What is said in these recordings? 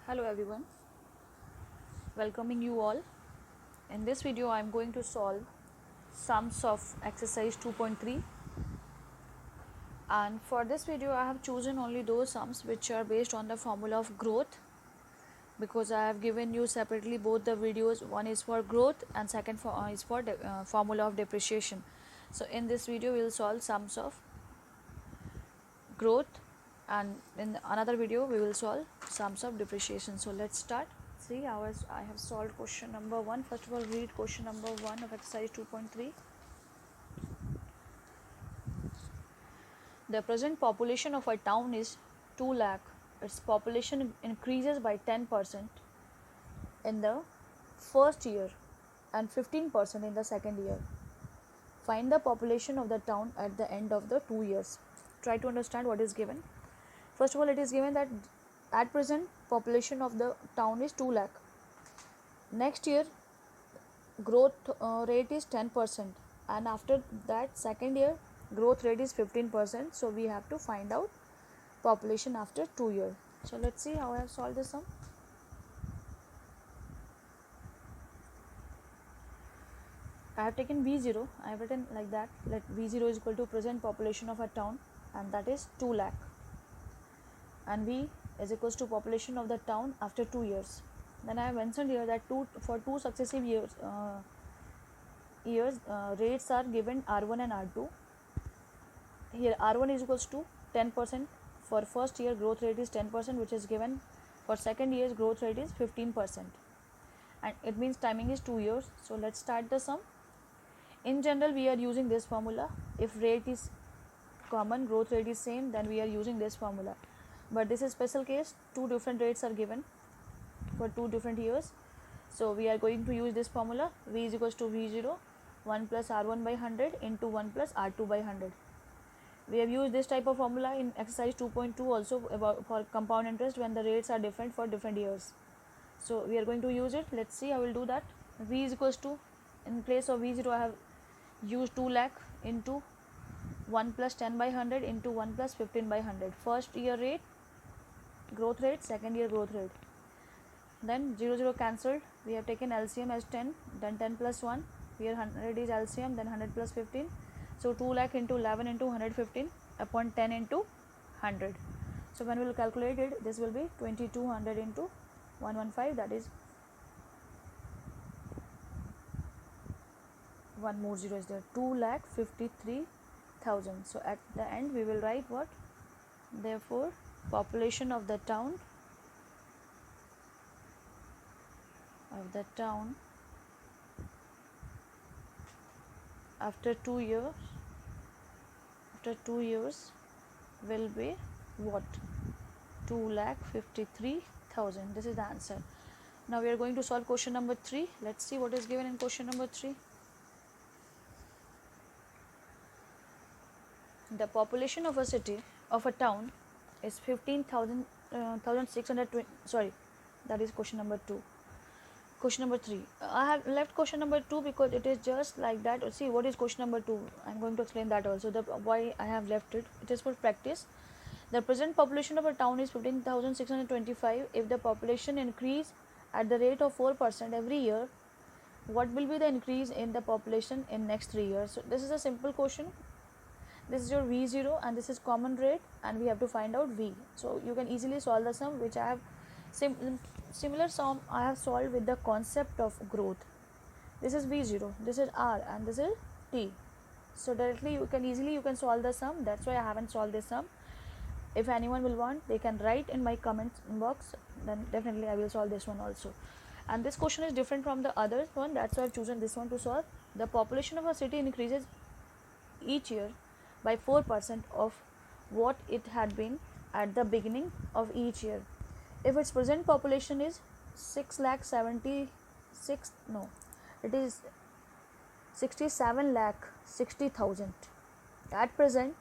Hello everyone, welcoming you all. In this video I am going to solve sums of exercise 2.3, and for this video I have chosen only those sums which are based on the formula of growth, because I have given you separately both the videos. One is for growth and second is for formula of depreciation. So in this video we will solve sums of growth, and in another video we will solve sums of depreciation. So let's start. See how I have solved question number 1. First of all, read question number 1 of exercise 2.3. The present population of a town is 2 lakh. Its population increases by 10% in the first year and 15% in the second year. Find the population of the town at the end of the 2 years. Try to understand what is given. First of all, it is given that at present population of the town is 2 lakh. Next year growth rate is 10%, and after that second year growth rate is 15%. So we have to find out population after 2 years. So let's see how I have solved this sum. I have taken V0. I have written like that. Let V0 is equal to present population of a town, and that is 2 lakh, and V is equals to population of the town after 2 years. Then I have mentioned here that for two successive years rates are given R1 and R2. Here R1 is equals to 10%. For first year growth rate is 10%, which is given. For second year's growth rate is 15%, and it means timing is 2 years. So let's start the sum. In general we are using this formula. If rate is common, growth rate is same, then we are using this formula. But this is special case, two different rates are given for two different years. So we are going to use this formula. V is equals to V0, 1 plus R1 by 100 into 1 plus R2 by 100. We have used this type of formula in exercise 2.2 also for compound interest when the rates are different for different years. So we are going to use it. Let's see how we'll do that. V is equals to, in place of V0 I have used 2 lakh into 1 plus 10 by 100 into 1 plus 15 by 100. First year rate growth rate, second year growth rate. Then 0 cancelled. We have taken LCM as 10, then 10 plus 1. Here 100 is LCM, then 100 plus 15. So 2 lakh into 11 into 115 upon 10 into 100. So when we will calculate it, this will be 2200 into 115, that is one more zero is there, 2,53,000. So at the end we will write what? Therefore population of the town after 2 years will be what? 2,53,000. This is the answer. Now we are going to solve question number 3. Let's see what is given in question number 3. The population of a town is 15,620. Sorry, that is question number 2. Question number 3. I have left question number 2 because it is just like that. See what is question number 2. I am going to explain that also. Why I have left it. It is for practice. The present population of a town is 15,625. If the population increase at the rate of 4% every year, what will be the increase in the population in next 3 years? So this is a simple question. This is your V0 and this is common rate, and we have to find out V. So you can easily solve the sum, which I have similar sum I have solved with the concept of growth. This is V0, this is R, and this is T. So directly you can solve the sum. That's why I haven't solved this sum. If anyone will want, they can write in my comments box, then definitely I will solve this one also. And this question is different from the other one, that's why I've chosen this one to solve. The population of a city increases each year by 4% of what it had been at the beginning of each year. If its present population is 67,60,000. At present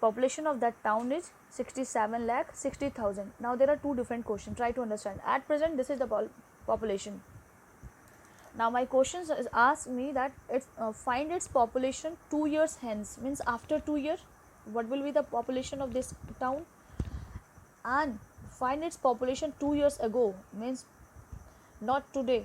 population of that town is 67,60,000. Now there are two different questions. Try to understand. At present this is the population. Now my questions is ask me that find its population 2 years hence, means after 2 years what will be the population of this town, and find its population 2 years ago, means not today,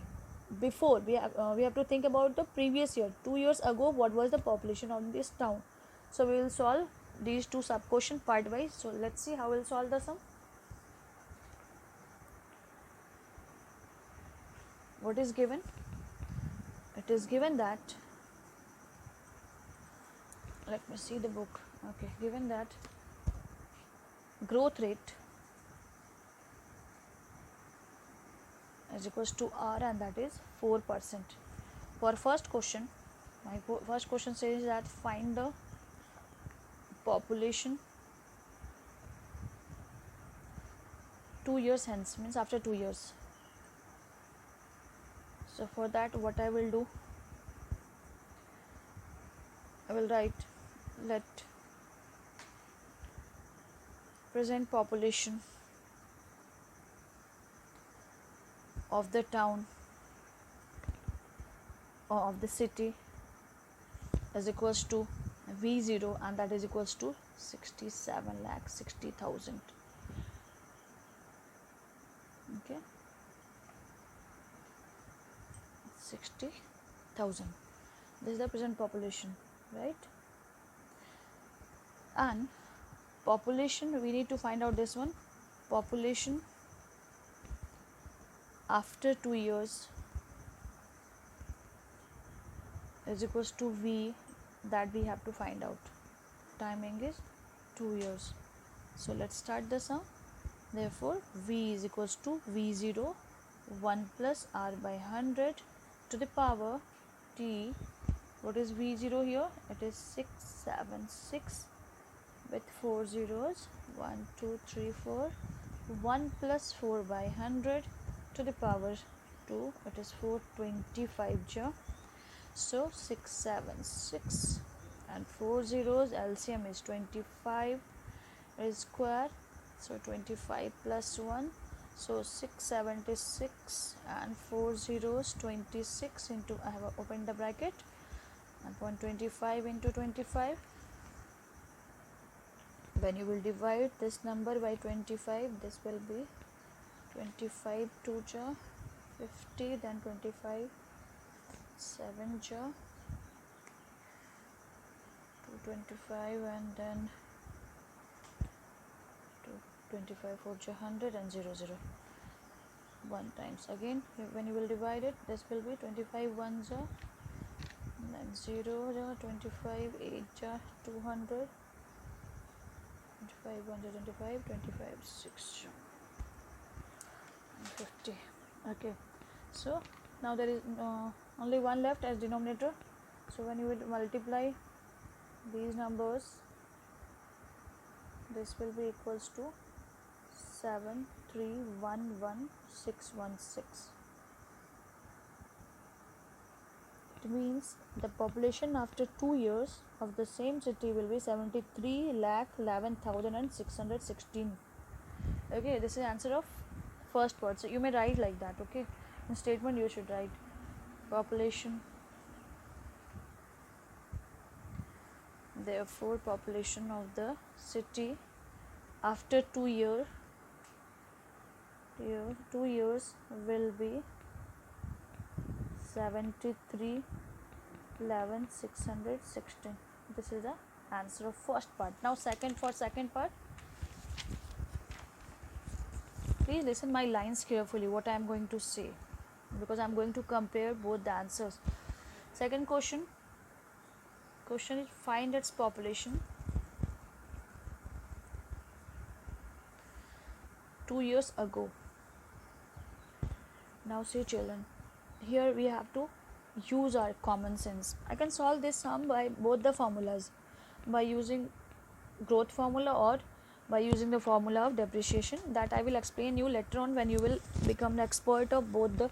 before. We have to think about the previous year, 2 years ago, what was the population of this town. So we will solve these two sub question part wise. So let's see how we'll solve the sum. What is given? It is given that, let me see the book. Okay, given that growth rate is equals to R, and that is 4%. For first question, my first question says that find the population 2 years hence, means after 2 years. So for that, what I will do, I will write let present population of the town or of the city is equals to V0, and that is equals to 67,60,000. Okay, 60,000. This is the present population, right? And population, we need to find out this one, population after 2 years is equals to V, that we have to find out. Timing is 2 years. So let's start the sum. Therefore V is equals to V0 1 plus R by 100 to the power T. What is V0 here? It is 676 with 4 zeros, 1 2 3 4, 1 plus 4 by 100 to the power 2, it is 425 ja. So 676 and 4 zeros, LCM is 25 is square, so 25 plus 1, so 676 and 4 zeros, 26 into, I have opened the bracket, and 125 into 25. When you will divide this number by 25, this will be 25 2 ja 50, then 25 7 ja 225, and then 25 4 ja 100, and 0 0 1 times. Again, when you will divide it, this will be 25 1 ja, and then 0 ja 25 8 ja 200, 25 1 ja 25, 25 6 ja 50. Okay, so now there is only one left as denominator. So when you will multiply these numbers, this will be equals to 7311616. It means the population after 2 years of the same city will be 73,11,616. Okay, this is answer of first part. So you may write like that. Okay, in statement you should write population, therefore population of the city after 2 years will be 73,11,616. This is the answer of first part. Now second part, please listen my lines carefully what I am going to say, because I am going to compare both the answers. Second question is find its population 2 years ago. Now see children, here we have to use our common sense. I can solve this sum by both the formulas, by using growth formula or by using the formula of depreciation, that I will explain you later on when you will become the expert of both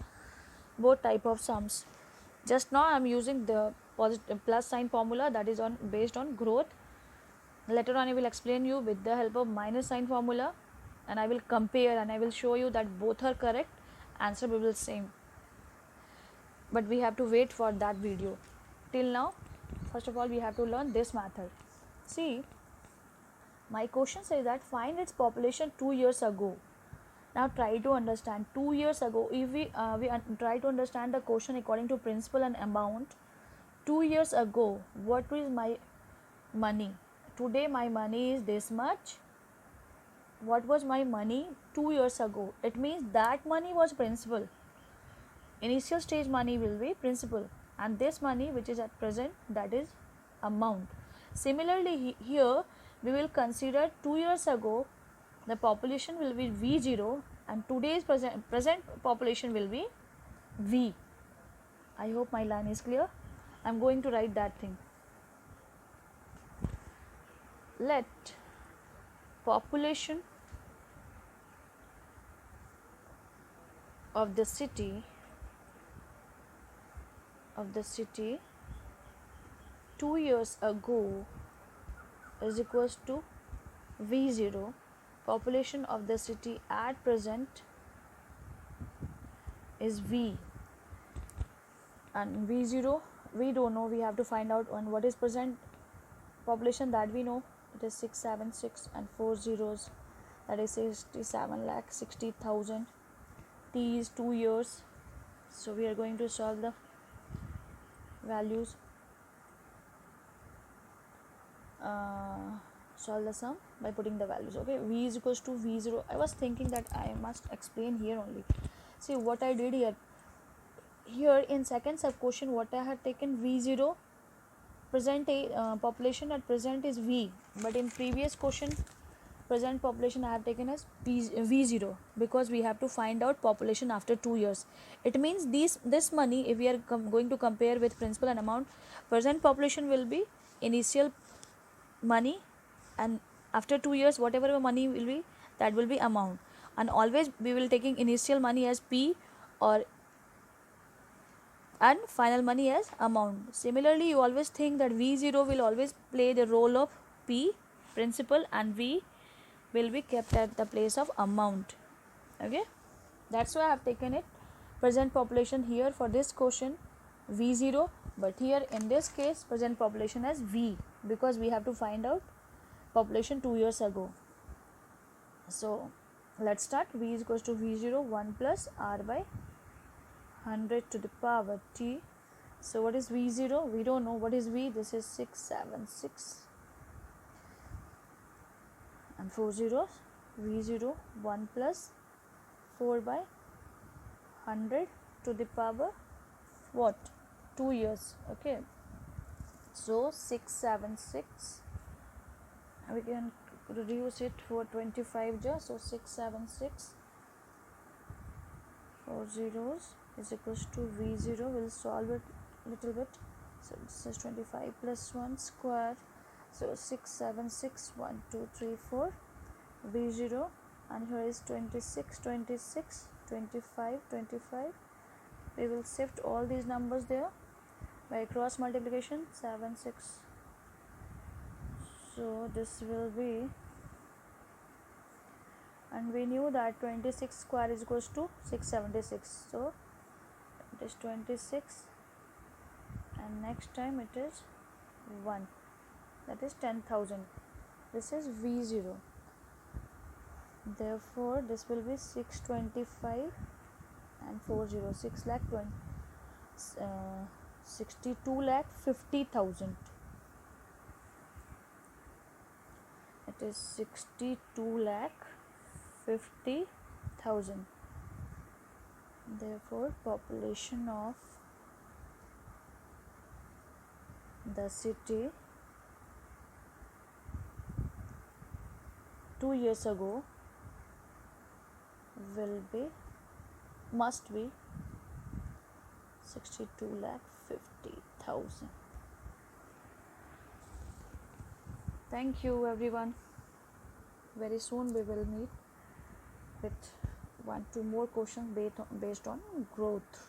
type of sums. Just now I am using the plus sign formula, that is based on growth. Later on I will explain you with the help of minus sign formula, and I will compare and I will show you that both are correct, answer will be same. But we have to wait for that video. Till now, first of all, we have to learn this method. See, my question says that find its population 2 years ago. Now try to understand 2 years ago, if we try to understand the question according to principal and amount. 2 years ago, what is my money? Today my money is this much. What was my money 2 years ago? It means that money was principal. Initial stage money will be principal, and this money which is at present, that is amount. Similarly, here we will consider 2 years ago the population will be V0 and today's present population will be V. I hope my line is clear. I am going to write that thing. Let population of the city 2 years ago is equals to V0. Population of the city at present is V, and V0 we don't know, we have to find out on what is present population, that we know it is 676 and 4 zeros, that is 67,60,000. T is 2 years, so we are going to solve the values, solve the sum by putting the values. Okay, V is equals to V0. I was thinking that I must explain here only. See what I did here. Here in second sub question, what I had taken V0, present population at present is V, but in previous question present population I have taken as V0, because we have to find out population after 2 years. It means this money, if we are going to compare with principal and amount, present population will be initial money, and after 2 years whatever money will be, that will be amount, and always we will taking initial money as P or and final money as amount. Similarly, you always think that V0 will always play the role of P, principal, and V will be kept at the place of amount. Okay, that's why I have taken it present population here for this question V0, but here in this case present population as V, because we have to find out population 2 years ago. So let's start. V is equals to V0 1 plus R by 100 to the power T. So what is V0? We don't know. What is V? This is 676 and 4 zeros. V0 1 plus 4 by 100 to the power what? 2 years. Okay, so 676, we can reduce it for 25 just, so 676 4 zeros is equals to V0. We'll solve it little bit. So this is 25 plus 1 square, so 676 1 2 3 4 V0, and here is 26 25. We will shift all these numbers there by cross multiplication, 7 6. So this will be, and we knew that 26 square is equals to 676, so it is 26, and next time it is 1, that is 10,000. This is V0. Therefore this will be 625 and 40, 6 lakh 62 lakh 50,000. It is 62 lakh 50,000. Therefore population of the city 2 years ago must be 62 lakh 50,000. Thank you everyone. Very soon we will meet with 1-2 more questions based on growth.